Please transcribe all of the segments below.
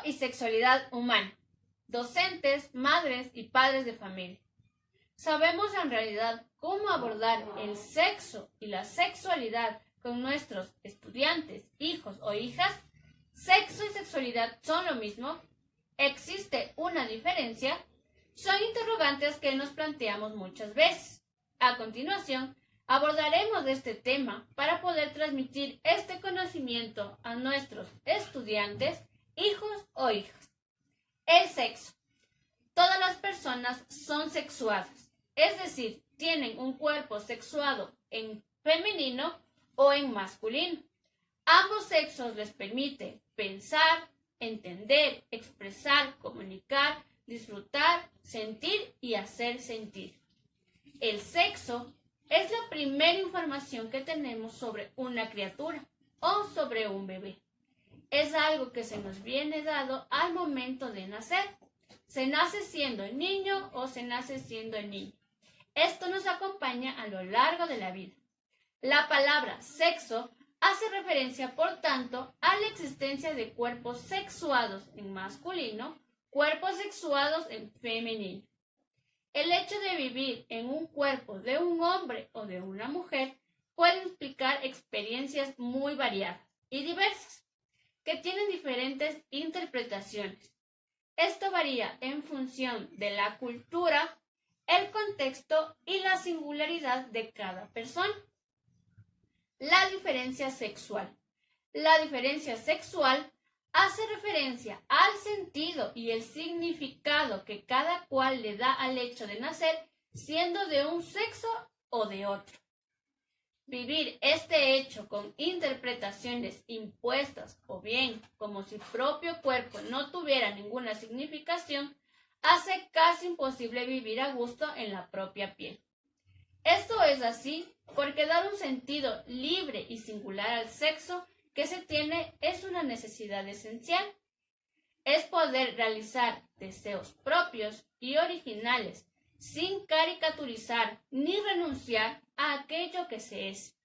y sexualidad humana, docentes, madres y padres de familia. ¿Sabemos en realidad cómo abordar el sexo y la sexualidad con nuestros estudiantes, hijos o hijas? ¿Sexo y sexualidad son lo mismo? ¿Existe una diferencia? Son interrogantes que nos planteamos muchas veces. A continuación, abordaremos este tema para poder transmitir este conocimiento a nuestros estudiantes, hijos o hijas. El sexo. Todas las personas son sexuadas, es decir, tienen un cuerpo sexuado en femenino o en masculino. Ambos sexos les permite pensar, entender, expresar, comunicar, disfrutar, sentir y hacer sentir. El sexo es la primera información que tenemos sobre una criatura o sobre un bebé. Es algo que se nos viene dado al momento de nacer. Se nace siendo niño o se nace siendo niña. Esto nos acompaña a lo largo de la vida. La palabra sexo hace referencia, por tanto, a la existencia de cuerpos sexuados en masculino, cuerpos sexuados en femenino. El hecho de vivir en un cuerpo de un hombre o de una mujer puede implicar experiencias muy variadas y diversas, que tienen diferentes interpretaciones. Esto varía en función de la cultura, el contexto y la singularidad de cada persona. La diferencia sexual. La diferencia sexual hace referencia al sentido y el significado que cada cual le da al hecho de nacer, siendo de un sexo o de otro. Vivir este hecho con interpretaciones impuestas o bien como si propio cuerpo no tuviera ninguna significación, hace casi imposible vivir a gusto en la propia piel. Esto es así porque dar un sentido libre y singular al sexo que se tiene es una necesidad esencial. Es poder realizar deseos propios y originales sin caricaturizar ni renunciar a aquello que se es.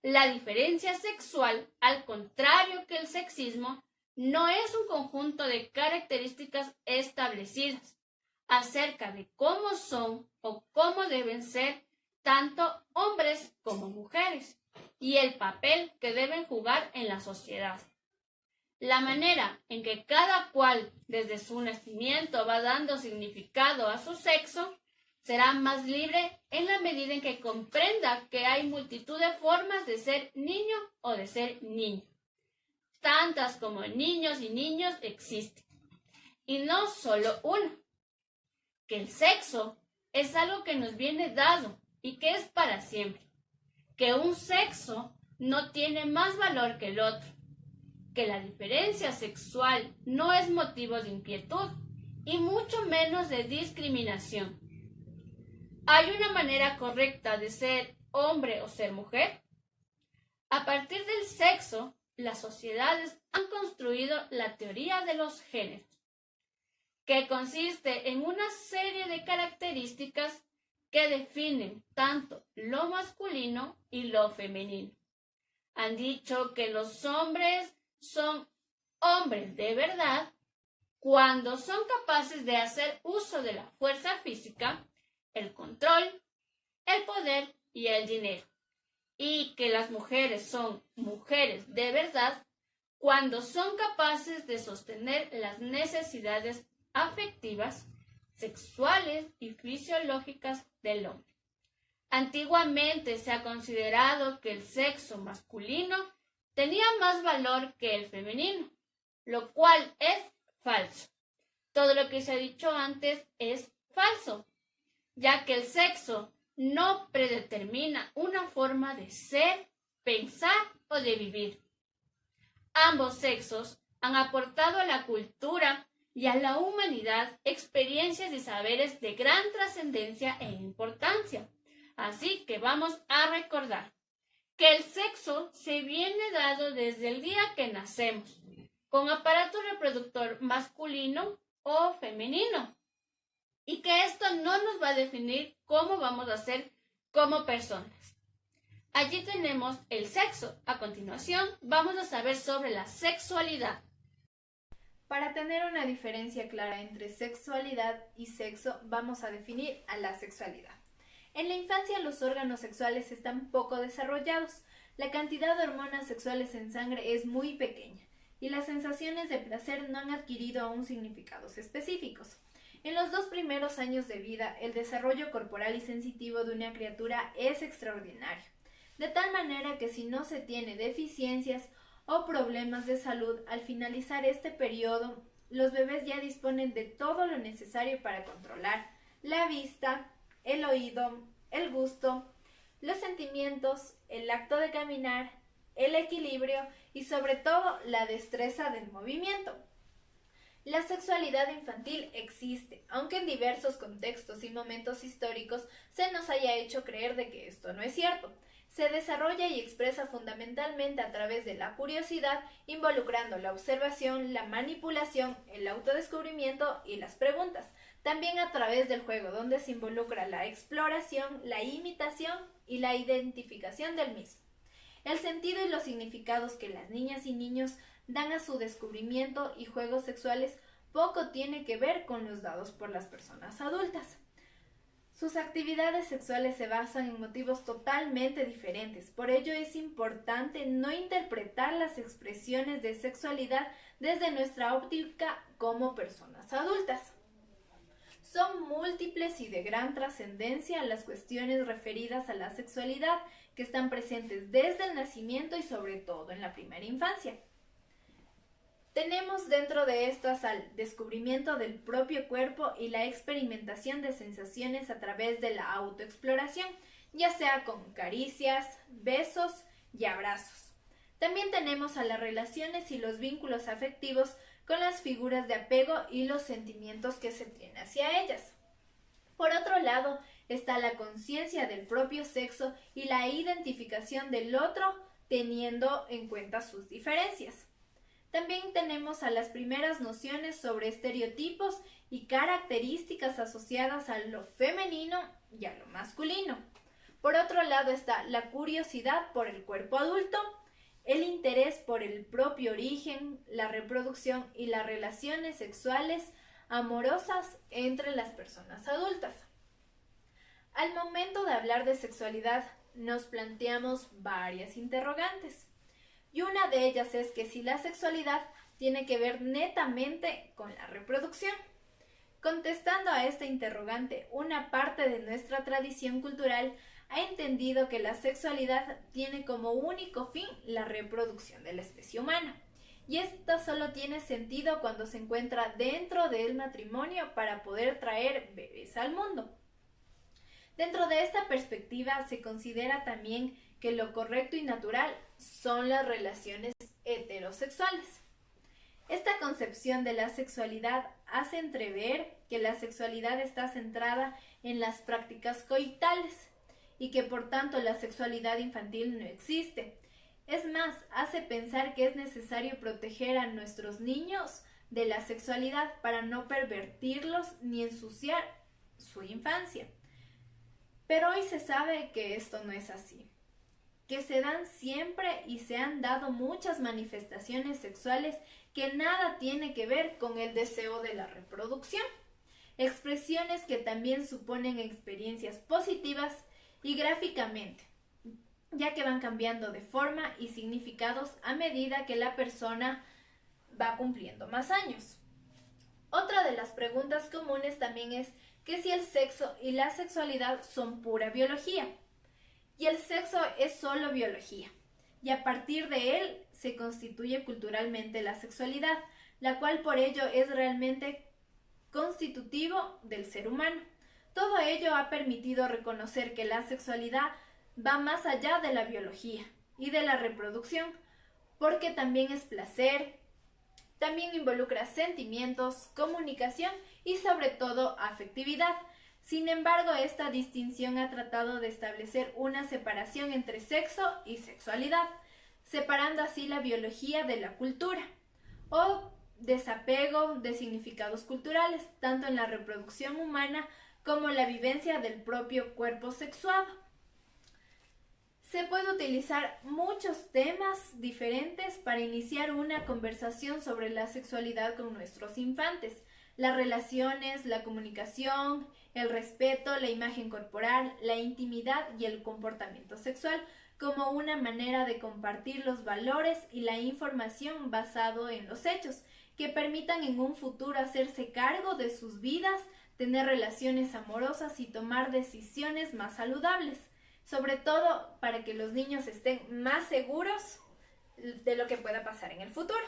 La diferencia sexual, al contrario que el sexismo, no es un conjunto de características establecidas acerca de cómo son o cómo deben ser tanto hombres como mujeres y el papel que deben jugar en la sociedad. La manera en que cada cual desde su nacimiento va dando significado a su sexo será más libre en la medida en que comprenda que hay multitud de formas de ser niño o de ser niña. Tantas como niños y niños existen. Y no solo una. Que el sexo es algo que nos viene dado y que es para siempre. Que un sexo no tiene más valor que el otro. Que la diferencia sexual no es motivo de inquietud y mucho menos de discriminación. ¿Hay una manera correcta de ser hombre o ser mujer? A partir del sexo, las sociedades han construido la teoría de los géneros, que consiste en una serie de características que definen tanto lo masculino y lo femenino. Han dicho que los hombres son hombres de verdad cuando son capaces de hacer uso de la fuerza física, el control, el poder y el dinero, y que las mujeres son mujeres de verdad cuando son capaces de sostener las necesidades afectivas, sexuales y fisiológicas del hombre. Antiguamente se ha considerado que el sexo masculino tenía más valor que el femenino, lo cual es falso. Todo lo que se ha dicho antes es falso, ya que el sexo no predetermina una forma de ser, pensar o de vivir. Ambos sexos han aportado a la cultura y a la humanidad experiencias y saberes de gran trascendencia e importancia. Así que vamos a recordar que el sexo se viene dado desde el día que nacemos, con aparato reproductor masculino o femenino, y que esto no nos va a definir cómo vamos a ser como personas. Allí tenemos el sexo. A continuación, vamos a saber sobre la sexualidad. Para tener una diferencia clara entre sexualidad y sexo, vamos a definir a la sexualidad. En la infancia los órganos sexuales están poco desarrollados, la cantidad de hormonas sexuales en sangre es muy pequeña y las sensaciones de placer no han adquirido aún significados específicos. En los 2 primeros años de vida, el desarrollo corporal y sensitivo de una criatura es extraordinario, de tal manera que si no se tiene deficiencias o problemas de salud, al finalizar este periodo, los bebés ya disponen de todo lo necesario para controlar la vista, el oído, el gusto, los sentimientos, el acto de caminar, el equilibrio y sobre todo la destreza del movimiento. La sexualidad infantil existe, aunque en diversos contextos y momentos históricos se nos haya hecho creer de que esto no es cierto. Se desarrolla y expresa fundamentalmente a través de la curiosidad, involucrando la observación, la manipulación, el autodescubrimiento y las preguntas. También a través del juego, donde se involucra la exploración, la imitación y la identificación del mismo. El sentido y los significados que las niñas y niños dan a su descubrimiento y juegos sexuales poco tiene que ver con los dados por las personas adultas. Sus actividades sexuales se basan en motivos totalmente diferentes, por ello es importante no interpretar las expresiones de sexualidad desde nuestra óptica como personas adultas. Son múltiples y de gran trascendencia las cuestiones referidas a la sexualidad que están presentes desde el nacimiento y sobre todo en la primera infancia. Tenemos dentro de estas al descubrimiento del propio cuerpo y la experimentación de sensaciones a través de la autoexploración, ya sea con caricias, besos y abrazos. También tenemos a las relaciones y los vínculos afectivos con las figuras de apego y los sentimientos que se tienen hacia ellas. Por otro lado, está la conciencia del propio sexo y la identificación del otro teniendo en cuenta sus diferencias. También tenemos a las primeras nociones sobre estereotipos y características asociadas a lo femenino y a lo masculino. Por otro lado está la curiosidad por el cuerpo adulto, el interés por el propio origen, la reproducción y las relaciones sexuales amorosas entre las personas adultas. Al momento de hablar de sexualidad, nos planteamos varias interrogantes. Y una de ellas es que si la sexualidad tiene que ver netamente con la reproducción. Contestando a esta interrogante, una parte de nuestra tradición cultural ha entendido que la sexualidad tiene como único fin la reproducción de la especie humana. Y esto solo tiene sentido cuando se encuentra dentro del matrimonio para poder traer bebés al mundo. Dentro de esta perspectiva se considera también que lo correcto y natural son las relaciones heterosexuales. Esta concepción de la sexualidad hace entrever que la sexualidad está centrada en las prácticas coitales y que por tanto la sexualidad infantil no existe. Es más, hace pensar que es necesario proteger a nuestros niños de la sexualidad para no pervertirlos ni ensuciar su infancia. Pero hoy se sabe que esto no es así, que se dan siempre y se han dado muchas manifestaciones sexuales que nada tiene que ver con el deseo de la reproducción, expresiones que también suponen experiencias positivas y gráficamente, ya que van cambiando de forma y significados a medida que la persona va cumpliendo más años. Otra de las preguntas comunes también es que si el sexo y la sexualidad son pura biología. Y el sexo es solo biología, y a partir de él se constituye culturalmente la sexualidad, la cual por ello es realmente constitutivo del ser humano. Todo ello ha permitido reconocer que la sexualidad va más allá de la biología y de la reproducción, porque también es placer, también involucra sentimientos, comunicación y sobre todo afectividad. Sin embargo, esta distinción ha tratado de establecer una separación entre sexo y sexualidad, separando así la biología de la cultura, o desapego de significados culturales, tanto en la reproducción humana como en la vivencia del propio cuerpo sexuado. Se puede utilizar muchos temas diferentes para iniciar una conversación sobre la sexualidad con nuestros infantes. Las relaciones, la comunicación, el respeto, la imagen corporal, la intimidad y el comportamiento sexual como una manera de compartir los valores y la información basado en los hechos, que permitan en un futuro hacerse cargo de sus vidas, tener relaciones amorosas y tomar decisiones más saludables, sobre todo para que los niños estén más seguros de lo que pueda pasar en el futuro.